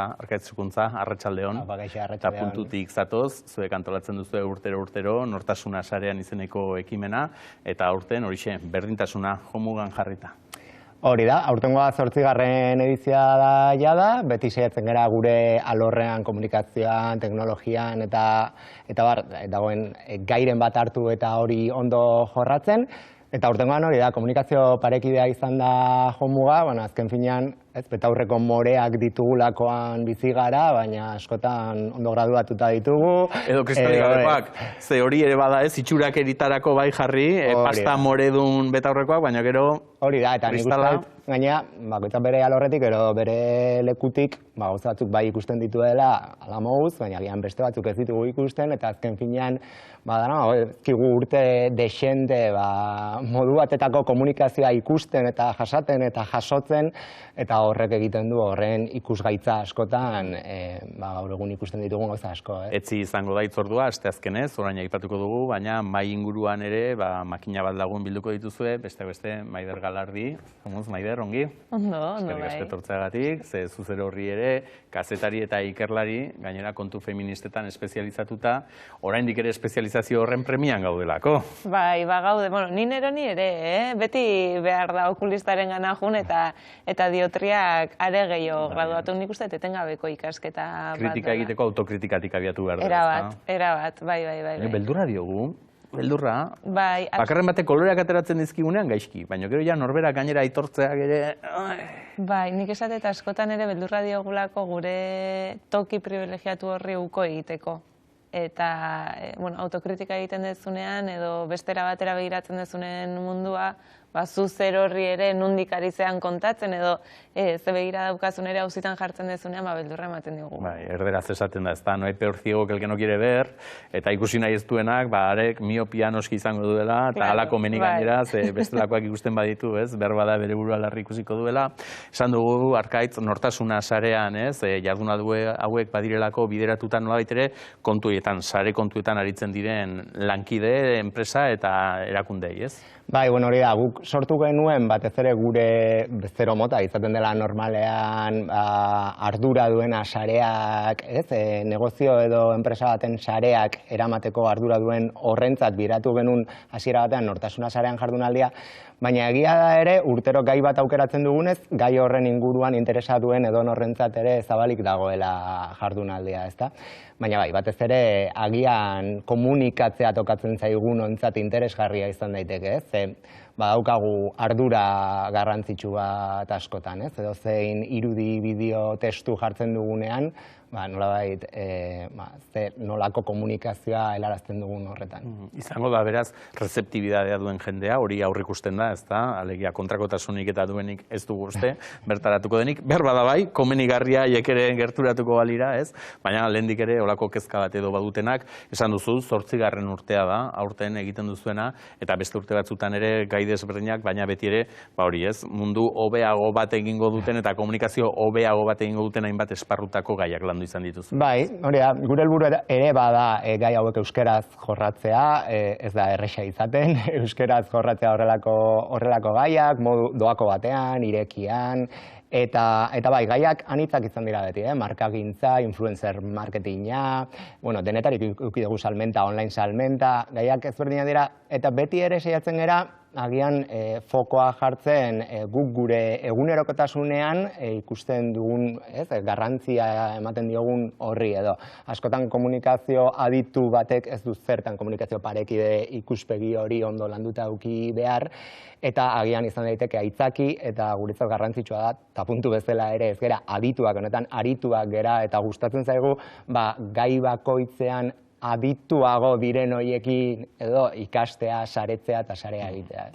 Arkaitzukuntza, arratsaldeon, eta puntutik zatoz, zuek antolatzen duzu urtero, nortasuna sarean izeneko ekimena, eta aurten horixe, berdintasuna jomugan jarrita. Hori da, aurtengoa 8. edizioa da jada, beti saiatzen gara gure alorrean, komunikazioan, teknologian, eta dagoen gairen bat hartu eta hori ondo jorratzen. Eta aurtengoan hori da, komunikazio parekidea izan da jomuga, azken finean, betaurreko moreak ditugulakoan bizi gara, baina askotan ondo graduatuta ditugu. Edo kristalik gabekoak, ze hori ere bada ez, itxurak eritarako bai jarri, pasta moredun betaurrekoak, baina gero hori da, eta nik uste gaina, bakoitzak bere alorretik, edo bere lekutik, gauza batzuk bai ikusten dituela ala moduz, baina gian beste batzuk ez ditugu ikusten, eta azken finean, ezkigu urte desente modu batetako komunikazioa ikusten eta jasaten eta jasotzen, eta horrek egiten du horren ikusgaitza askotan, gaur egun ikusten ditugun gauza asko. Etzi izango da itzordua, asteazkenez, orain aipatuko dugu, baina mai inguruan ere, makina bat lagun bilduko dituzue, beste Maider Galardi, Maider, ongi? Ondo, bai. Eskerrik ze zuzero horri ere, kazetari eta ikerlari, gainera kontu feministetan espezializatuta, oraindik ere espezializazio horren premian gaudelako. Bai, gaude, ni neroni ere, beti behar da okulistaren gana jun eta diotriak are gehiago graduatu nik uste etengabeko ikasketa bat. Kritika egiteko autokritikatik abiatu behar da. Erabat, bai. Beldurra diogu. Beldurra, bakarren batek koloreak ateratzen dizkigunean gaizki, baina gero ja norberak gainera aitortzeak ere... Bai, nik esatet askotan ere beldurra diogulako gure toki privilegiatu horri uko egiteko. Eta autokritika egiten dezunean edo bestera batera begiratzen dezunen mundua, zuzer horri ere nundik ari zean kontatzen edo ze begira daukazun ere hauzitan jartzen dezunean, beldurra ematen diogu. Bai, erderaz esaten da, ez da, no hay peor ciego que el que no quiere ver, eta ikusi nahi ez duenak, arek miopia noski izango duela, eta halako menik gainera, bestelakoak ikusten baditu, ez, berbada bere burua larri ikusiko duela. Esan dugu, Arkaitz, nortasuna sarean, ez, jarduna hauek badirelako bideratutan nolabait ere, kontuetan, sare kontuetan aritzen diren lankide, enpresa eta erakundei, ez? Bai, hori da, guk sortu genuen batez ere gure bezero mota, izaten dela normalean ardura duena sareak, negozio edo enpresa baten sareak eramateko ardura duen horrentzat biratu genuen hasiera batean nortasuna sarean jardunaldia, baina egia da ere urtero gai bat aukeratzen dugunez, gai horren inguruan interesa duen edo horrentzat ere zabalik dagoela jardunaldia, ezta? Baina bai, batez ere agian komunikatzea tokatzen zaigun ontzat interesgarria izan daiteke, ez? Daukagu ardura garrantzitsu bat askotan, ez? Edo zein irudi, bideo, testu jartzen dugunean, nolabait nolako komunikazioa helarazten dugun horretan. Izango da, beraz, rezeptibidadea duen jendea, hori aurrikusten da, ez da, alegia kontrakotasunik eta duenik ez dugu uste, bertaratuko denik, berba da bai, komenigarria ere gerturatuko balira, ez? Baina lehendik ere, olako kezka bat edo badutenak, esan duzu, 8. urtea da, aurten egiten duzuena, eta beste urte batzutan ere gai desberdinak, baina beti ere, hori ez, mundu hobeago bat egingo duten eta komunikazio hobeago bat egingo duten hainbat esparrutako gaiak landu izan dituzu. Bai, hori da, gure helburu ere bada gai hauek euskeraz jorratzea, ez da erresa izaten, euskeraz jorratzea horrelako gaiak, modu doako batean, irekian, eta bai, gaiak anitzak izan dira beti, markagintza, influencer marketinga, denetarik eduki dugu salmenta, online salmenta, gaiak ezberdinak dira, eta beti ere saiatzen gara, agian fokoa jartzen guk gure egunerokotasunean ikusten dugun garrantzia ematen diogun horri edo. Askotan komunikazio aditu batek ez du zertan komunikazio parekide ikuspegi hori ondo landuta eduki behar, eta agian izan daiteke aitzaki eta guretzat garrantzitsua da, eta puntu bezala ere ez gera adituak, honetan arituak gera eta gustatzen zaigu gai bakoitzean adituago diren horiekin edo ikastea, saretzea eta sarea egitea.